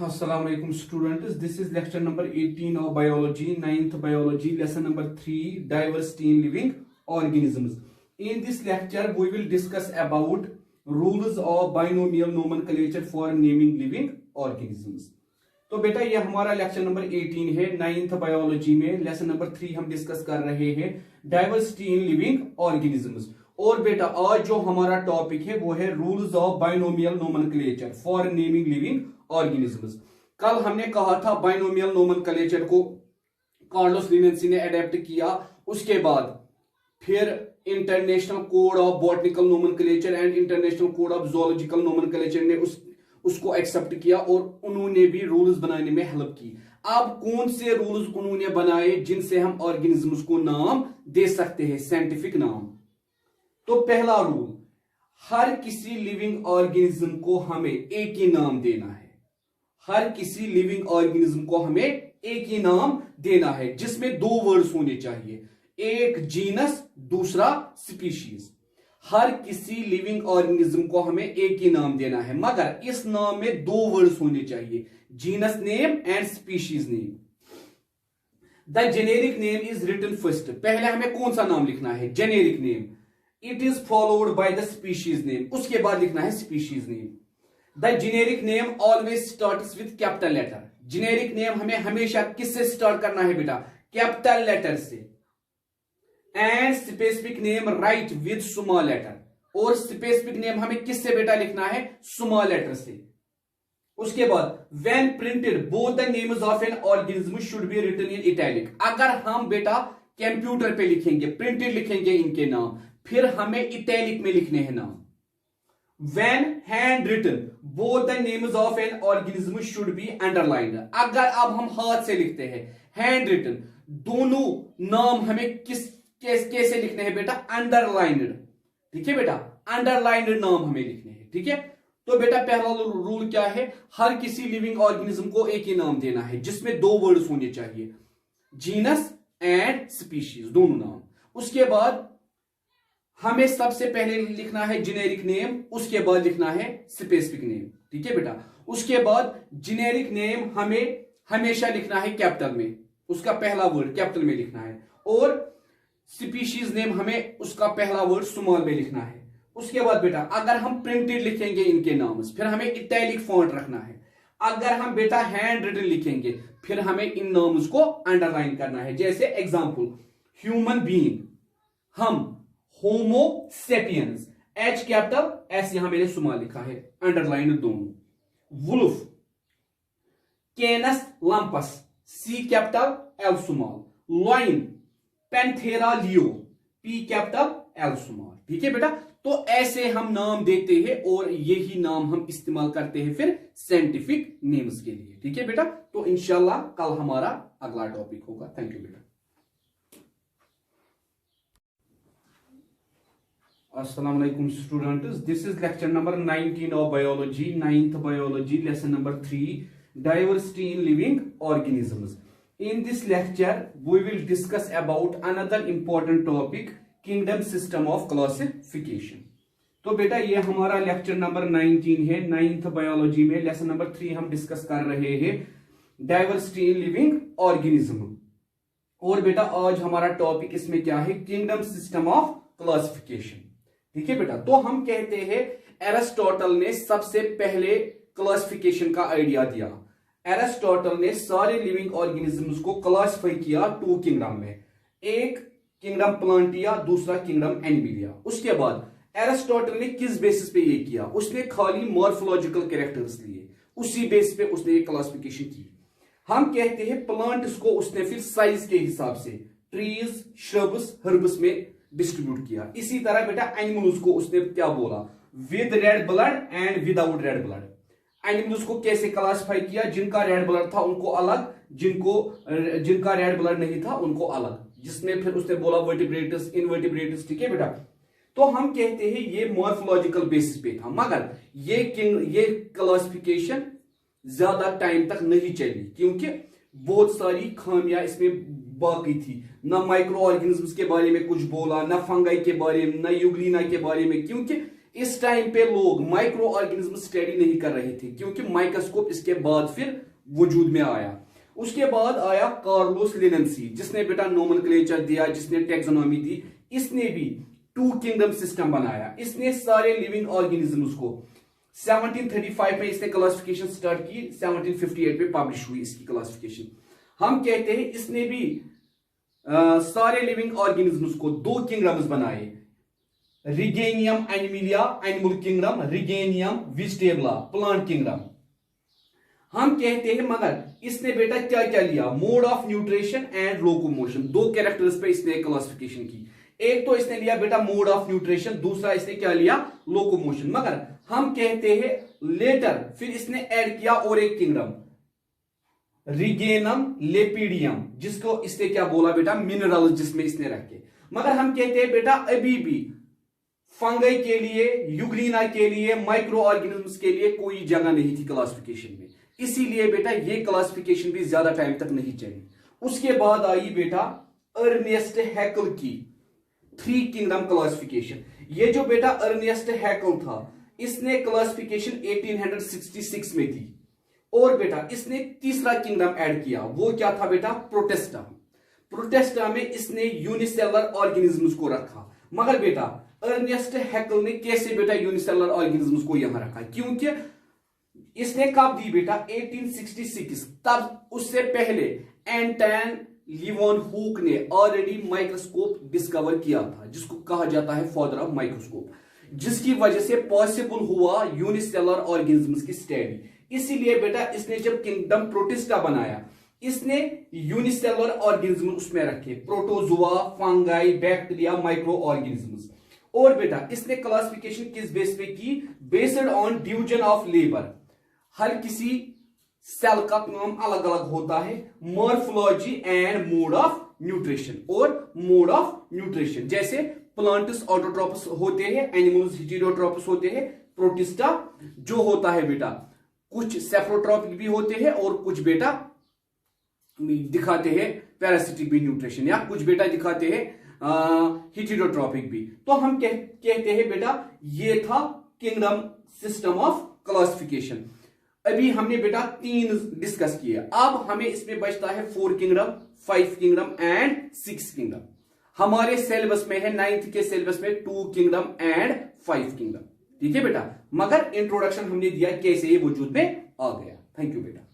Assalamu alaikum students. This is lecture number 18 of biology, 9th biology, lesson number 3, diversity in living organisms. In this lecture, we will discuss about rules of binomial nomenclature for naming living organisms. तो बेटा ये हमारा lecture number 18 है 9th biology में lesson number 3 हम discuss कर रहे हैं डाइवर्सिटी इन लिविंग ऑर्गेनिजम्स। और बेटा आज जो हमारा टॉपिक है वो है rules of binomial nomenclature for naming living organisms. कल हमने कहा था बाइनोमियल नोमेनक्लेचर को कार्लोस लिनेंसी ने अडेप्ट किया, उसके बाद फिर international code of botanical nomenclature and international code of zoological nomenclature ने उसको एक्सेप्ट किया और उन्होंने भी रूल्स बनाने में हेल्प की। अब कौन से रूल्स उन्होंने बनाए जिनसे हम ऑर्गेनिजम्स को नाम दे सकते हैं, साइंटिफिक नाम। तो पहला रूल, हर किसी लिविंग ऑर्गेनिज्म को हमें एक ही नाम देना है। हर किसी लिविंग ऑर्गेनिज्म को हमें एक ही नाम देना है जिसमें दो वर्ड्स होने चाहिए, एक जीनस दूसरा स्पीशीज। हर किसी लिविंग ऑर्गेनिज्म को हमें एक ही नाम देना है, मगर इस नाम में दो वर्ड्स होने चाहिए, genus name and species name. The generic name is written first. पहले हमें कौन सा नाम लिखना है? Generic name. It is followed by the species name, उसके बाद लिखना है species name. The generic name always starts with capital letter. Generic name हमें हमेशा किससे स्टार्ट करना है बेटा? कैपिटल लेटर से। And specific name write with small letter. और स्पेसिफिक नेम हमें किससे बेटा लिखना है? स्मॉल लेटर से। उसके बाद when printed both the names of an organism should be written in italic. अगर हम बेटा कंप्यूटर पे लिखेंगे, प्रिंटेड लिखेंगे इनके नाम, फिर हमें इटैलिक में लिखने हैं नाम। When hand written, both the names of an organism should be underlined. अगर अब हम हाथ से लिखते हैं हैंड रिटन, दोनों नाम हमें कैसे लिखने हैं बेटा? अंडरलाइंड। ठीक है बेटा, अंडरलाइंड नाम हमें लिखने हैं। ठीक है, तो बेटा पहला रूल क्या है? हर किसी लिविंग ऑर्गेनिज्म को एक ही नाम देना है जिसमें दो वर्ड्स होने चाहिए, जीनस एंड स्पीशीज, दोनों नाम। उसके बाद हमें सबसे पहले लिखना है जेनेरिक नेम, उसके बाद लिखना है स्पेसिफिक नेम। ठीक है बेटा, उसके बाद जेनेरिक नेम हमें हमेशा लिखना है कैपिटल में, उसका पहला वर्ड कैपिटल में लिखना है, और स्पीशीज नेम हमें उसका पहला वर्ड स्मॉल में लिखना है। उसके बाद बेटा अगर हम प्रिंटेड लिखेंगे इनके नाम, फिर हमें इटैलिक फॉन्ट रखना है। अगर हम बेटा हैंड रिटन लिखेंगे फिर हमें इन नाम्स को अंडरलाइन करना है। जैसे एग्जांपल, ह्यूमन बीइंग, हम homo sapiens, H capital, S यहां मैंने स्मॉल लिखा है, अंडरलाइन दोनों। Wolf, canis lupus, C capital L small. Lion, panthera leo, P capital L small. ठीक है बेटा, तो ऐसे हम नाम देते हैं और यही नाम हम इस्तेमाल करते हैं फिर साइंटिफिक नेम्स के लिए। ठीक है बेटा, तो इंशाल्लाह कल हमारा अगला टॉपिक होगा। थैंक यू बेटा। Assalamu alaikum students. This is lecture number 19 of biology, 9th biology, lesson number 3, diversity in living organisms. In this lecture, we will discuss about another important topic, kingdom system of classification. तो बेटा ये हमारा lecture number 19 है 9th biology में, lesson number 3 हम discuss कर रहे हैं डाइवर्सिटी इन लिविंग ऑर्गेनिज्म। और बेटा आज हमारा टॉपिक इसमें क्या है? Kingdom system of classification. ठीक है बेटा, तो हम कहते हैं एरिस्टोटल ने सबसे पहले क्लासिफिकेशन का आइडिया दिया। एरिस्टोटल ने सारे लिविंग ऑर्गेनिजम्स को क्लासिफाई किया टू किंगडम में, एक किंगडम प्लांटिया, दूसरा किंगडम एनिमलिया। उसके बाद एरिस्टोटल ने किस बेसिस पे ये किया? उसने खाली मॉर्फोलॉजिकल कैरेक्टर्स लिए, उसी बेस पे उसने ये क्लासिफिकेशन की। हम कहते हैं प्लांट्स को उसने फिर साइज के हिसाब से ट्रीज, श्रब्स, हर्ब्स में डिस्ट्रीब्यूट किया। इसी तरह बेटा एनिमल्स को उसने क्या बोला? With red blood and without red blood. Animals को कैसे क्लासिफाई किया? जिनका रेड ब्लड था उनको अलग, जिनका रेड ब्लड नहीं था उनको अलग, जिसमें फिर उसने बोला वर्टिब्रेटस, इनवर्टिब्रेटस। ठीक है बेटा, तो हम कहते हैं ये मॉर्फोलॉजिकल बेसिस पे था, मगर ये क्लासिफिकेशन ज्यादा टाइम तक नहीं चली क्योंकि बहुत सारी खामियां इसमें बाकी थी। न माइक्रो ऑर्गेनिजम्स के बारे में कुछ बोला, न फंगाई के बारे में, न यूग्लिना के बारे में, क्योंकि इस टाइम पे लोग माइक्रो ऑर्गेनिज्म स्टडी नहीं कर रहे थे क्योंकि माइक्रोस्कोप इसके बाद फिर वजूद में आया। उसके बाद आया कार्लोस लिनेंसी, जिसने बेटा नोमेनक्लेचर दिया, जिसने टैक्सोनॉमी दी। इसने भी टू किंगडम सिस्टम बनाया। इसने सारे लिविंग ऑर्गेनिजम्स को 1735 में इसने क्लासिफिकेशन स्टार्ट की, 1758 में पब्लिश हुई इसकी क्लासिफिकेशन। हम कहते हैं इसने भी सारे लिविंग ऑर्गेनिजम्स को दो किंगडम्स बनाए, regnum animalia animal kingdom, regnum vegetabilia plant kingdom. हम कहते हैं मगर इसने बेटा क्या क्या लिया, mode of nutrition and locomotion, दो कैरेक्टर्स पे इसने क्लासिफिकेशन की। एक तो इसने लिया बेटा मोड ऑफ न्यूट्रिशन, दूसरा इसने क्या लिया, लोकोमोशन। मगर हम कहते हैं लेटर फिर इसने ऐड किया और एक किंगडम, रिगेनम लेपिडियम, जिसको इसने क्या बोला बेटा, मिनरल, जिसमें इसने रखे। मगर हम कहते हैं बेटा अभी भी फंगई के लिए, यूग्लिना के लिए, माइक्रो ऑर्गेनिजम्स के लिए कोई जगह नहीं थी क्लासिफिकेशन में, इसीलिए बेटा ये क्लासिफिकेशन भी ज्यादा टाइम तक नहीं चली। उसके बाद आई बेटा अर्नेस्ट हैकल की 3 किंगडम क्लासिफिकेशन। ये जो बेटा अर्नेस्ट हैकल था, इसने क्लासिफिकेशन 1866 में दी। और बेटा इसने तीसरा किंगडम ऐड किया, वो क्या था बेटा, प्रोटेस्टा। प्रोटेस्टा में इसने यूनिसेलर ऑर्गेनिजम्स को रखा। मगर बेटा अर्नेस्ट हैकल ने कैसे बेटा यूनिसेलर ऑर्गेनिजम्स को यहां रखा, क्योंकि इसने कब दी बेटा, 1866। तब उससे पहले एंटन लीवनहूक ने ऑलरेडी माइक्रोस्कोप डिस्कवर किया था, जिसको कहा जाता है फादर ऑफ माइक्रोस्कोप, जिसकी वजह से पॉसिबल हुआ यूनिसेलर ऑर्गेनिजम्स की स्टडी। इसीलिए बेटा इसने जब किंगडम प्रोटिस्टा बनाया, इसने यूनिसेलर ऑर्गेनिज्म उसमें रखे, protozoa, fungi, bacteria, micro organisms. और बेटा इसने क्लासिफिकेशन किस बेस पे की, based on division of labour. हर किसी सेल का नाम अलग अलग होता है, morphology and mode of nutrition, और मोड ऑफ न्यूट्रिशन, जैसे प्लांट्स ऑटोट्रोपस होते हैं, एनिमल्स हेटेरोट्रोपस होते हैं, प्रोटिस्टा जो होता है बेटा कुछ सेफ्रोट्रोपिक भी होते हैं और कुछ बेटा दिखाते हैं पैरासिटिक भी न्यूट्रिशन, या कुछ बेटा दिखाते हैं हेटेरोट्रोपिक भी। तो हम कहते हैं बेटा ये था किंगडम सिस्टम ऑफ क्लासिफिकेशन। अभी हमने बेटा 3 डिस्कस किए, अब हमें इसमें बचता है 4 किंगडम, 5 किंगडम एंड 6 किंगडम। हमारे सिलेबस में है 9th के सिलेबस में 2 किंगडम एंड 5 किंगडम, ठीक है बेटा। मगर इंट्रोडक्शन हमने दिया कैसे ये वजूद में आ गया। थैंक यू बेटा।